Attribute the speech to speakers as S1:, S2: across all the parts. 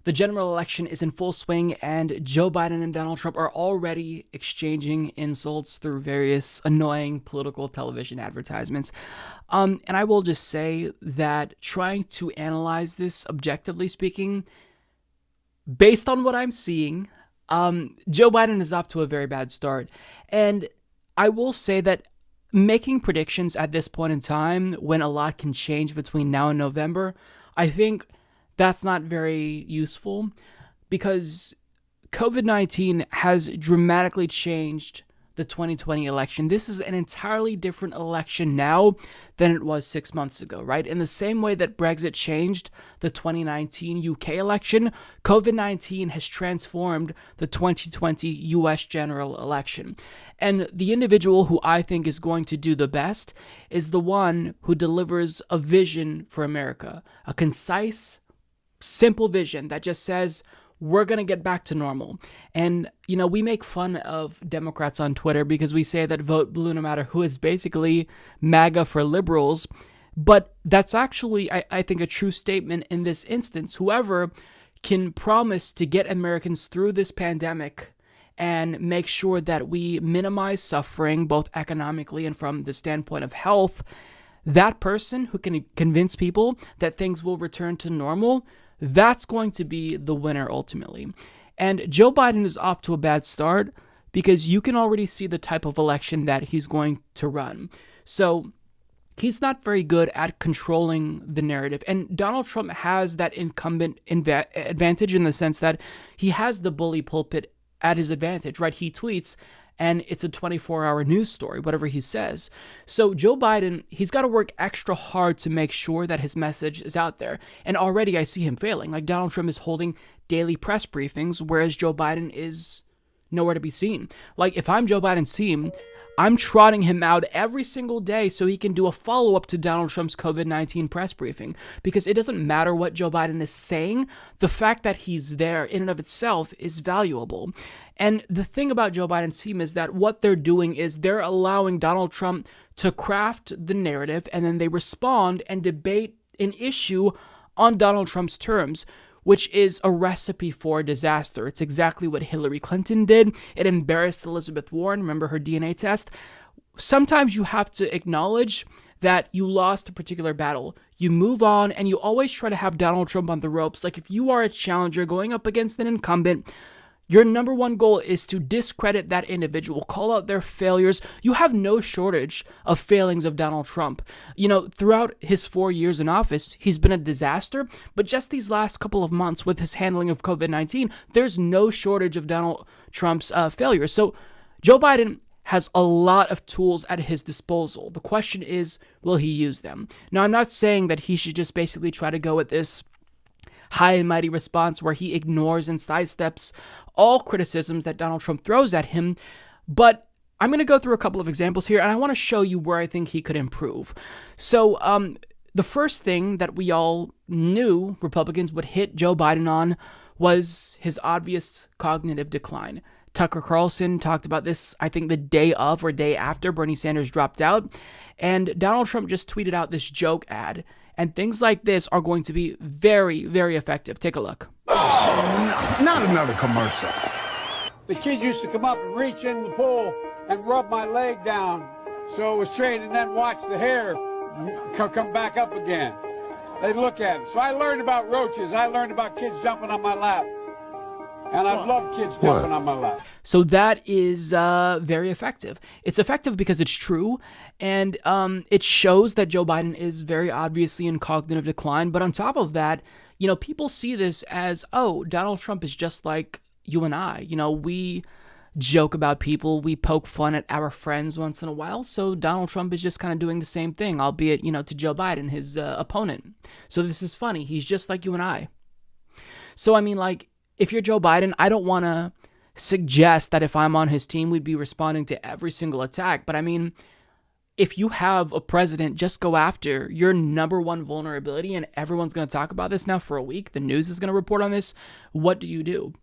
S1: The general election is in full swing, and Joe Biden and Donald Trump are already exchanging insults through various annoying political television advertisements. And I will just say that trying to analyze this objectively speaking, based on what I'm seeing, Joe Biden is off to a very bad start. And I will say that making predictions at this point in time, when a lot can change between now and November, I think that's not very useful because COVID-19 has dramatically changed the 2020 election. This is an entirely different election now than it was 6 months ago, right? In the same way that Brexit changed the 2019 UK election, COVID-19 has transformed the 2020 US general election. And the individual who I think is going to do the best is the one who delivers a vision for America, a concise, simple vision that just says, we're going to get back to normal. And, we make fun of Democrats on Twitter because we say that vote blue no matter who is basically MAGA for liberals. But that's actually, I think, a true statement in this instance. Whoever can promise to get Americans through this pandemic and make sure that we minimize suffering, both economically and from the standpoint of health, that person who can convince people that things will return to normal, that's going to be the winner ultimately. And Joe Biden is off to a bad start because you can already see the type of election that he's going to run. So he's not very good at controlling the narrative. And Donald Trump has that incumbent advantage in the sense that he has the bully pulpit at his advantage, right? He tweets and it's a 24-hour news story, whatever he says. So Joe Biden, he's got to work extra hard to make sure that his message is out there. And already I see him failing. Like Donald Trump is holding daily press briefings, whereas Joe Biden is nowhere to be seen. Like if I'm Joe Biden's team, I'm trotting him out every single day so he can do a follow-up to Donald Trump's COVID-19 press briefing. Because it doesn't matter what Joe Biden is saying, the fact that he's there in and of itself is valuable. And the thing about Joe Biden's team is that what they're doing is they're allowing Donald Trump to craft the narrative, and then they respond and debate an issue on Donald Trump's terms, which is a recipe for disaster. It's exactly what Hillary Clinton did. It embarrassed Elizabeth Warren. Remember her DNA test? Sometimes you have to acknowledge that you lost a particular battle. You move on, and you always try to have Donald Trump on the ropes. Like if you are a challenger going up against an incumbent, your number one goal is to discredit that individual, call out their failures. You have no shortage of failings of Donald Trump. Throughout his 4 years in office, he's been a disaster. But just these last couple of months with his handling of COVID-19, there's no shortage of Donald Trump's failures. So Joe Biden has a lot of tools at his disposal. The question is, will he use them? Now, I'm not saying that he should just basically try to go with this high and mighty response where he ignores and sidesteps all criticisms that Donald Trump throws at him. But I'm going to go through a couple of examples here, and I want to show you where I think he could improve. So the first thing that we all knew Republicans would hit Joe Biden on was his obvious cognitive decline. Tucker Carlson talked about this, I think, the day of or day after Bernie Sanders dropped out. And Donald Trump just tweeted out this joke ad. And things like this are going to be very, very effective. Take a look.
S2: Oh, not another commercial.
S3: The kid used to come up and reach in the pool and rub my leg down so it was trained, and then watch the hair come back up again. They'd look at it. So I learned about roaches. I learned about kids jumping on my lap. And I love kids jumping on my lap.
S1: So that is very effective. It's effective because it's true, and it shows that Joe Biden is very obviously in cognitive decline. But on top of that, people see this as, oh, Donald Trump is just like you and I. We joke about people. We poke fun at our friends once in a while. So Donald Trump is just kind of doing the same thing, albeit, to Joe Biden, his opponent. So this is funny. He's just like you and I. So, if you're Joe Biden, I don't want to suggest that if I'm on his team, we'd be responding to every single attack. But if you have a president, just go after your number one vulnerability, and everyone's going to talk about this now for a week. The news is going to report on this. What do?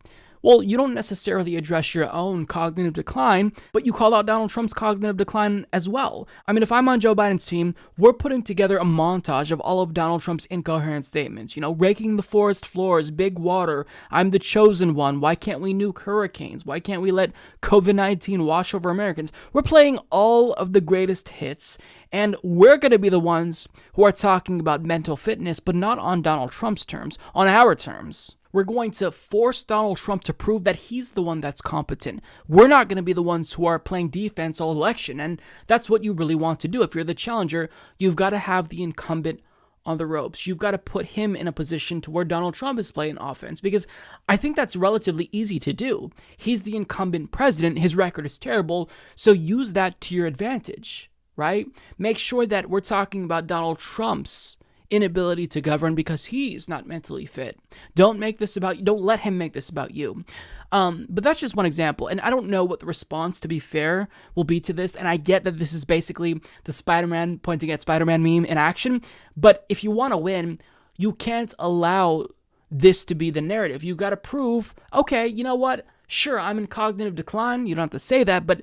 S1: Well, you don't necessarily address your own cognitive decline, but you call out Donald Trump's cognitive decline as well. I mean, if I'm on Joe Biden's team, we're putting together a montage of all of Donald Trump's incoherent statements. Raking the forest floors, big water, I'm the chosen one, why can't we nuke hurricanes? Why can't we let COVID-19 wash over Americans? We're playing all of the greatest hits, and we're going to be the ones who are talking about mental fitness, but not on Donald Trump's terms, on our terms. We're going to force Donald Trump to prove that he's the one that's competent. We're not going to be the ones who are playing defense all election, and that's what you really want to do. If you're the challenger, you've got to have the incumbent on the ropes. You've got to put him in a position to where Donald Trump is playing offense, because I think that's relatively easy to do. He's the incumbent president. His record is terrible, so use that to your advantage, right? Make sure that we're talking about Donald Trump's inability to govern because he's not mentally fit. Don't let him make this about you. But that's just one example, and I don't know what the response, to be fair, will be to this, and I get that this is basically the Spider-Man pointing at Spider-Man meme in action, but if you want to win, you can't allow this to be the narrative. You got to prove, okay, you know what? Sure, I'm in cognitive decline. You don't have to say that, but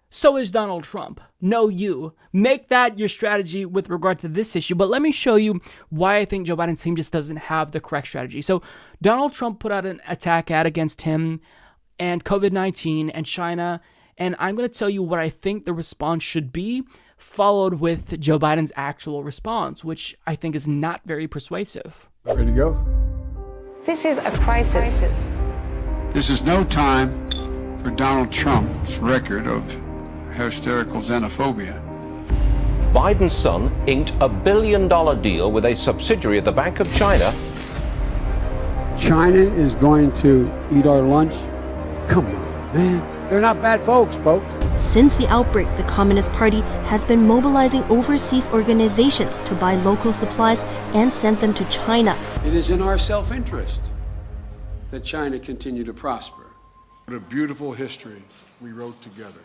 S1: so is Donald Trump. No, you. Make that your strategy with regard to this issue. But let me show you why I think Joe Biden's team just doesn't have the correct strategy. So Donald Trump put out an attack ad against him and COVID-19 and China. And I'm going to tell you what I think the response should be, followed with Joe Biden's actual response, which I think is not very persuasive.
S3: Ready to go?
S4: This is a crisis.
S3: This is no time for Donald Trump's record of hysterical xenophobia.
S5: Biden's son inked a $1 billion deal with a subsidiary of the Bank of China.
S3: China is going to eat our lunch? Come on, man. They're not bad folks.
S6: Since the outbreak, the Communist Party has been mobilizing overseas organizations to buy local supplies and send them to China.
S3: It is in our self-interest that China continue to prosper. What a beautiful history we wrote together.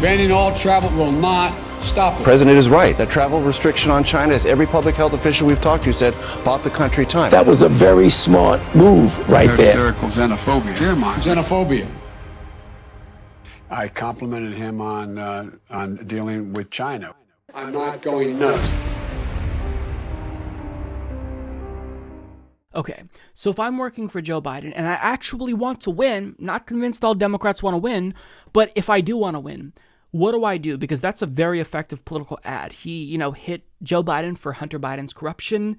S3: Banning all travel will not stop it.
S5: The president is right. The travel restriction on China, as every public health official we've talked to said, bought the country time.
S7: That was a very smart move right there.
S3: Hysterical xenophobia. Xenophobia. I complimented him on dealing with China. I'm not going nuts.
S1: Okay, so if I'm working for Joe Biden and I actually want to win, not convinced all Democrats want to win, but if I do want to win, what do I do? Because that's a very effective political ad. He, hit Joe Biden for Hunter Biden's corruption.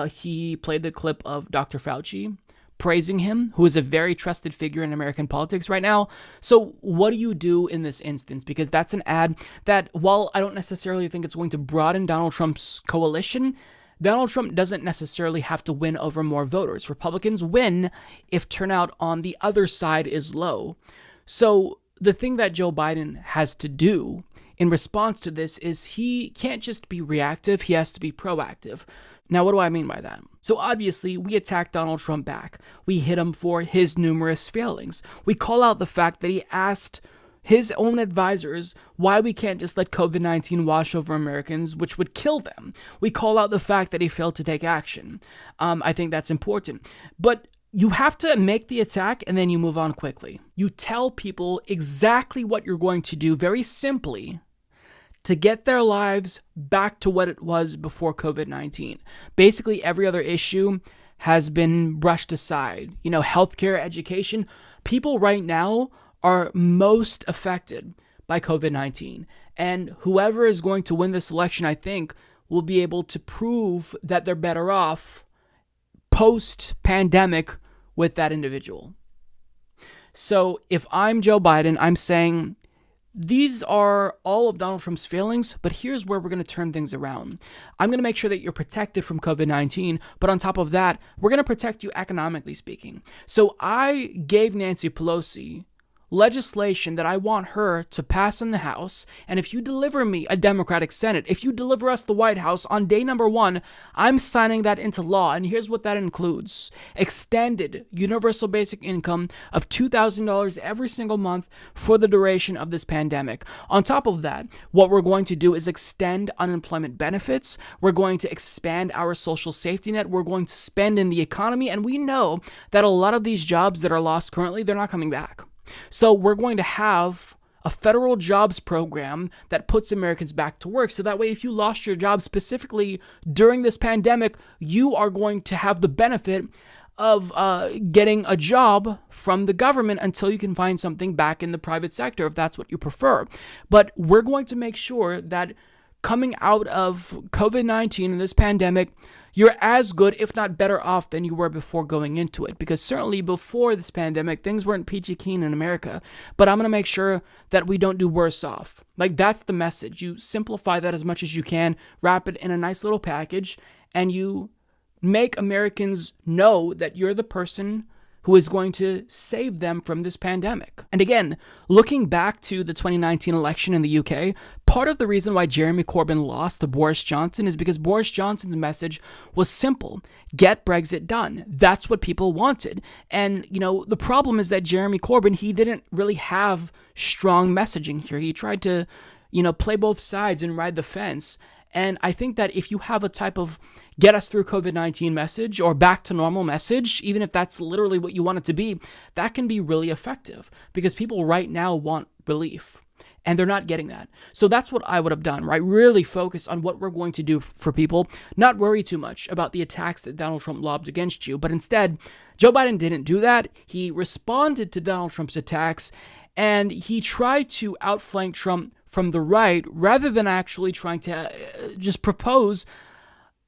S1: He played the clip of Dr. Fauci praising him, who is a very trusted figure in American politics right now. So what do you do in this instance? Because that's an ad that, while I don't necessarily think it's going to broaden Donald Trump's coalition, Donald Trump doesn't necessarily have to win over more voters. Republicans win if turnout on the other side is low. So the thing that Joe Biden has to do in response to this is he can't just be reactive, he has to be proactive. Now, what do I mean by that? So obviously, we attack Donald Trump back. We hit him for his numerous failings. We call out the fact that he asked his own advisors why we can't just let COVID-19 wash over Americans, which would kill them. We call out the fact that he failed to take action. I think that's important. But you have to make the attack and then you move on quickly. You tell people exactly what you're going to do very simply to get their lives back to what it was before COVID-19. Basically, every other issue has been brushed aside. Healthcare, education. People right now are most affected by COVID-19. And whoever is going to win this election, I think, will be able to prove that they're better off post-pandemic with that individual. So if I'm Joe Biden, I'm saying these are all of Donald Trump's failings, but here's where we're going to turn things around. I'm going to make sure that you're protected from COVID-19, but on top of that, we're going to protect you economically speaking. So I gave Nancy Pelosi legislation that I want her to pass in the House, and if you deliver me a Democratic Senate, if you deliver us the White House on day number 1, I'm signing that into law. And here's what that includes: extended universal basic income of $2,000 every single month for the duration of this pandemic. On top of that, what we're going to do is extend unemployment benefits. We're going to expand our social safety net. We're going to spend in the economy, and we know that a lot of these jobs that are lost currently, they're not coming back. So we're going to have a federal jobs program that puts Americans back to work. So that way, if you lost your job specifically during this pandemic, you are going to have the benefit of getting a job from the government until you can find something back in the private sector, if that's what you prefer. But we're going to make sure that coming out of COVID-19 and this pandemic, you're as good, if not better off than you were before going into it. Because certainly before this pandemic, things weren't peachy keen in America. But I'm going to make sure that we don't do worse off. Like, that's the message. You simplify that as much as you can, wrap it in a nice little package, and you make Americans know that you're the person who is going to save them from this pandemic. And again, looking back to the 2019 election in the UK, part of the reason why Jeremy Corbyn lost to Boris Johnson is because Boris Johnson's message was simple: get Brexit done. That's what people wanted. And, the problem is that Jeremy Corbyn, he didn't really have strong messaging here. He tried to, play both sides and ride the fence. And I think that if you have a type of get us through COVID-19 message or back to normal message, even if that's literally what you want it to be, that can be really effective because people right now want relief and they're not getting that. So that's what I would have done, right? Really focus on what we're going to do for people, not worry too much about the attacks that Donald Trump lobbed against you. But instead, Joe Biden didn't do that. He responded to Donald Trump's attacks and he tried to outflank Trump from the right rather than actually trying to just propose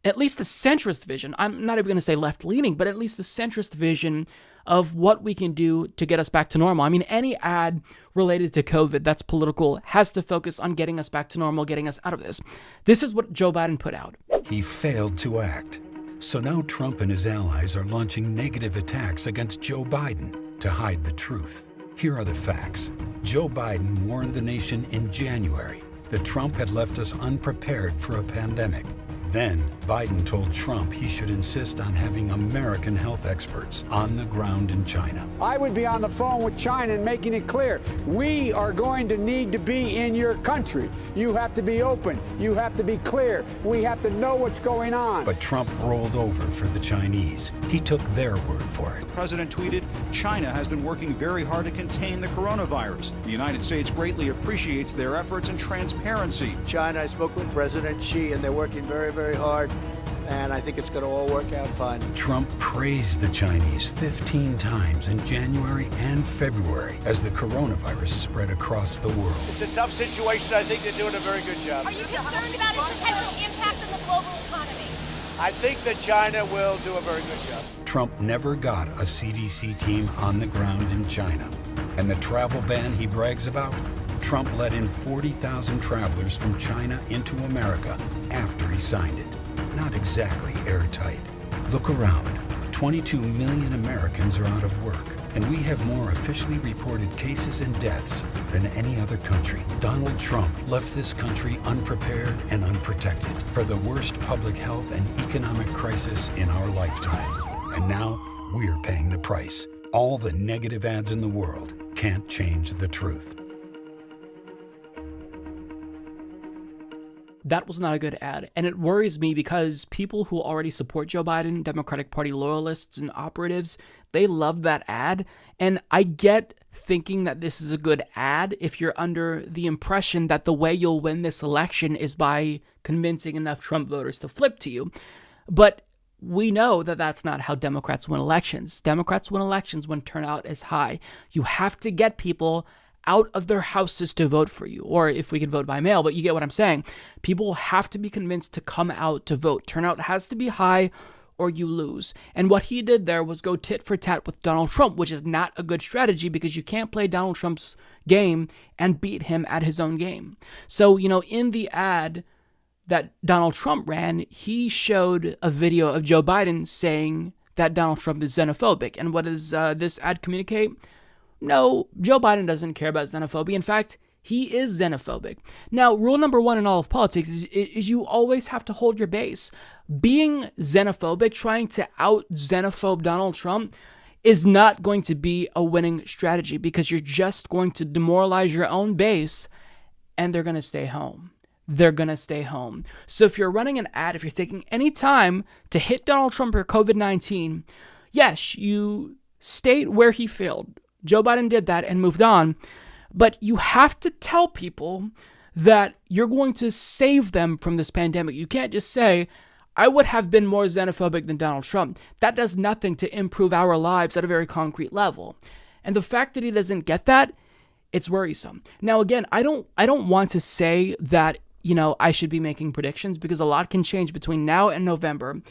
S1: at least the centrist vision. I'm not even going to say left-leaning, but at least the centrist vision of what we can do to get us back to normal. I mean, any ad related to COVID that's political has to focus on getting us back to normal, getting us out of this. This is what Joe Biden put out.
S8: He failed to act. So now Trump and his allies are launching negative attacks against Joe Biden to hide the truth. Here are the facts. Joe Biden warned the nation in January that Trump had left us unprepared for a pandemic. Then, Biden told Trump he should insist on having American health experts on the ground in China.
S3: I would be on the phone with China and making it clear, we are going to need to be in your country. You have to be open. You have to be clear. We have to know what's going on.
S8: But Trump rolled over for the Chinese. He took their word for it.
S9: The president tweeted, China has been working very hard to contain the coronavirus. The United States greatly appreciates their efforts and transparency.
S10: China, I spoke with President Xi, and they're working very, very hard, and I think it's going to all work out fine.
S8: Trump praised the Chinese 15 times in January and February as the coronavirus spread across the world.
S10: It's a tough situation. I think they're doing a very good job.
S11: Are you concerned about its potential impact on the global economy?
S10: I think that China will do a very good job.
S8: Trump never got a CDC team on the ground in China. And the travel ban he brags about? Trump let in 40,000 travelers from China into America after he signed it. Not exactly airtight. Look around. 22 million Americans are out of work, and we have more officially reported cases and deaths than any other country. Donald Trump left this country unprepared and unprotected for the worst public health and economic crisis in our lifetime. And now we're paying the price. All the negative ads in the world can't change the truth.
S1: That was not a good ad, and it worries me because people who already support Joe Biden, Democratic Party loyalists and operatives, they love that ad, and I get thinking that this is a good ad if you're under the impression that the way you'll win this election is by convincing enough Trump voters to flip to you, but we know that that's not how Democrats win elections. Democrats win elections when turnout is high. You have to get people out of their houses to vote for you, or if we could vote by mail, but you get what I'm saying. People have to be convinced to come out to vote. Turnout has to be high or you lose. And what he did there was go tit for tat with Donald Trump, which is not a good strategy because you can't play Donald Trump's game and beat him at his own game. So, in the ad that Donald Trump ran, he showed a video of Joe Biden saying that Donald Trump is xenophobic. And what does this ad communicate? No, Joe Biden doesn't care about xenophobia. In fact, he is xenophobic. Now, rule number one in all of politics is you always have to hold your base. Being xenophobic, trying to out-xenophobe Donald Trump, is not going to be a winning strategy because you're just going to demoralize your own base and they're going to stay home. They're going to stay home. So if you're running an ad, if you're taking any time to hit Donald Trump or COVID-19, yes, you state where he failed. Joe Biden did that and moved on. But you have to tell people that you're going to save them from this pandemic. You can't just say, I would have been more xenophobic than Donald Trump. That does nothing to improve our lives at a very concrete level. And the fact that he doesn't get that, it's worrisome. Now, again, I don't want to say that, I should be making predictions because a lot can change between now and November.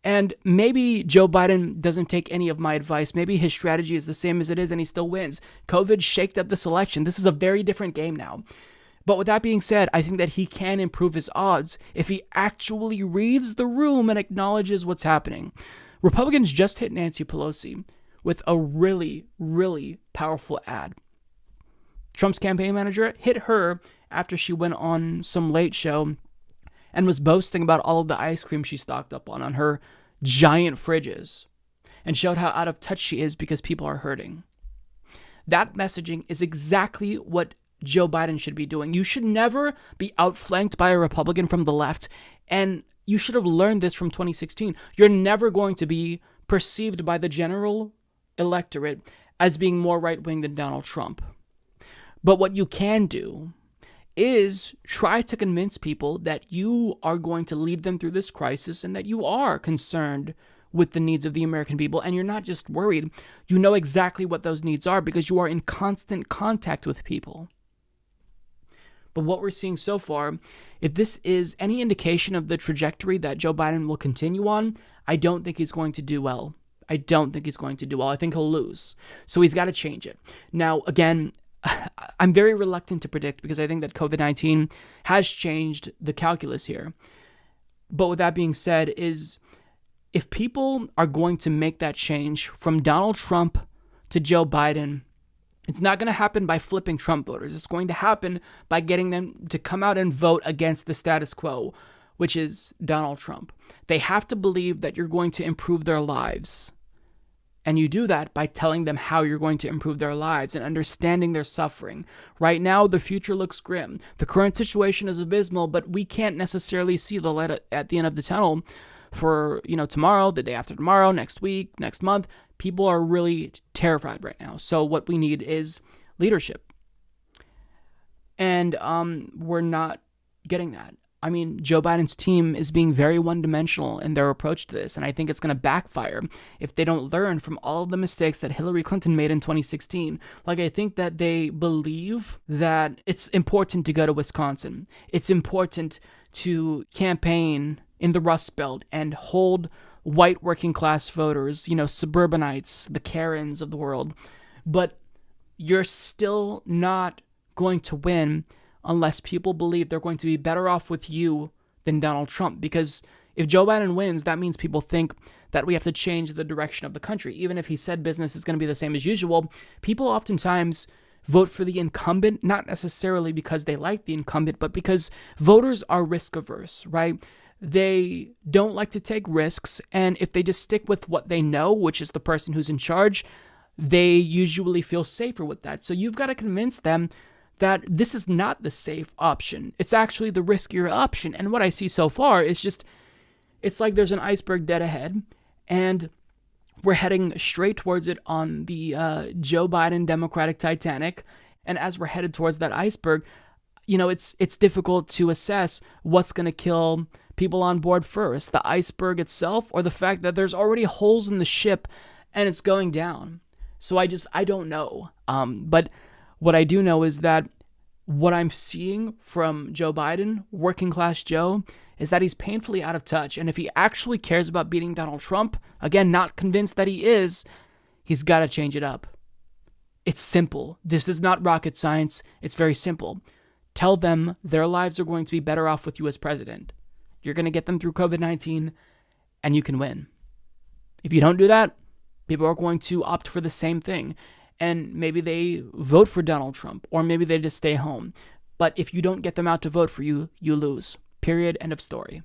S1: And maybe Joe Biden doesn't take any of my advice. Maybe his strategy is the same as it is and he still wins. COVID shaked up this election. This is a very different game now. But with that being said, I think that he can improve his odds if he actually reads the room and acknowledges what's happening. Republicans just hit Nancy Pelosi with a really, really powerful ad. Trump's campaign manager hit her after she went on some late show and was boasting about all of the ice cream she stocked up on her giant fridges and showed how out of touch she is because people are hurting. That messaging is exactly what Joe Biden should be doing. You should never be outflanked by a Republican from the left, and you should have learned this from 2016. You're never going to be perceived by the general electorate as being more right-wing than Donald Trump. But what you can do is try to convince people that you are going to lead them through this crisis and that you are concerned with the needs of the American people and you're not just worried. You know exactly what those needs are because you are in constant contact with people. But what we're seeing so far, if this is any indication of the trajectory that Joe Biden will continue on, I don't think he's going to do well. I think he'll lose. So he's got to change it. Now, again, I'm very reluctant to predict because I think that COVID-19 has changed the calculus here. But with that being said, if people are going to make that change from Donald Trump to Joe Biden, it's not going to happen by flipping Trump voters. It's going to happen by getting them to come out and vote against the status quo, which is Donald Trump. They have to believe that you're going to improve their lives. And you do that by telling them how you're going to improve their lives and understanding their suffering. Right now, the future looks grim. The current situation is abysmal, but we can't necessarily see the light at the end of the tunnel for, tomorrow, the day after tomorrow, next week, next month. People are really terrified right now. So what we need is leadership. And we're not getting that. I mean, Joe Biden's team is being very one-dimensional in their approach to this, and I think it's going to backfire if they don't learn from all of the mistakes that Hillary Clinton made in 2016. I think that they believe that it's important to go to Wisconsin. It's important to campaign in the Rust Belt and hold white working-class voters, suburbanites, the Karens of the world. But you're still not going to win unless people believe they're going to be better off with you than Donald Trump. Because if Joe Biden wins, that means people think that we have to change the direction of the country. Even if he said business is going to be the same as usual, people oftentimes vote for the incumbent, not necessarily because they like the incumbent, but because voters are risk averse, right? They don't like to take risks, and if they just stick with what they know, which is the person who's in charge, they usually feel safer with that. So you've got to convince them that this is not the safe option. It's actually the riskier option. And what I see so far is it's like there's an iceberg dead ahead, and we're heading straight towards it on the Joe Biden Democratic Titanic. And as we're headed towards that iceberg, it's difficult to assess what's going to kill people on board first, the iceberg itself or the fact that there's already holes in the ship and it's going down. So I don't know. But what I do know is that what I'm seeing from Joe Biden, working class Joe, is that he's painfully out of touch. And if he actually cares about beating Donald Trump, again, not convinced that he is, he's got to change it up. It's simple. This is not rocket science. It's very simple. Tell them their lives are going to be better off with you as president. You're going to get them through COVID-19, and you can win. If you don't do that, people are going to opt for the same thing. and maybe they vote for Donald Trump, or maybe they just stay home. But if you don't get them out to vote for you, you lose. Period. End of story.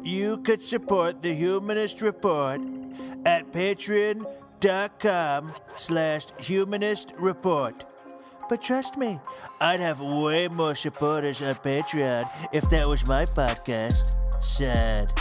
S12: You could support the Humanist Report at patreon.com/Humanist Report. But trust me, I'd have way more supporters on Patreon if that was my podcast. Sad.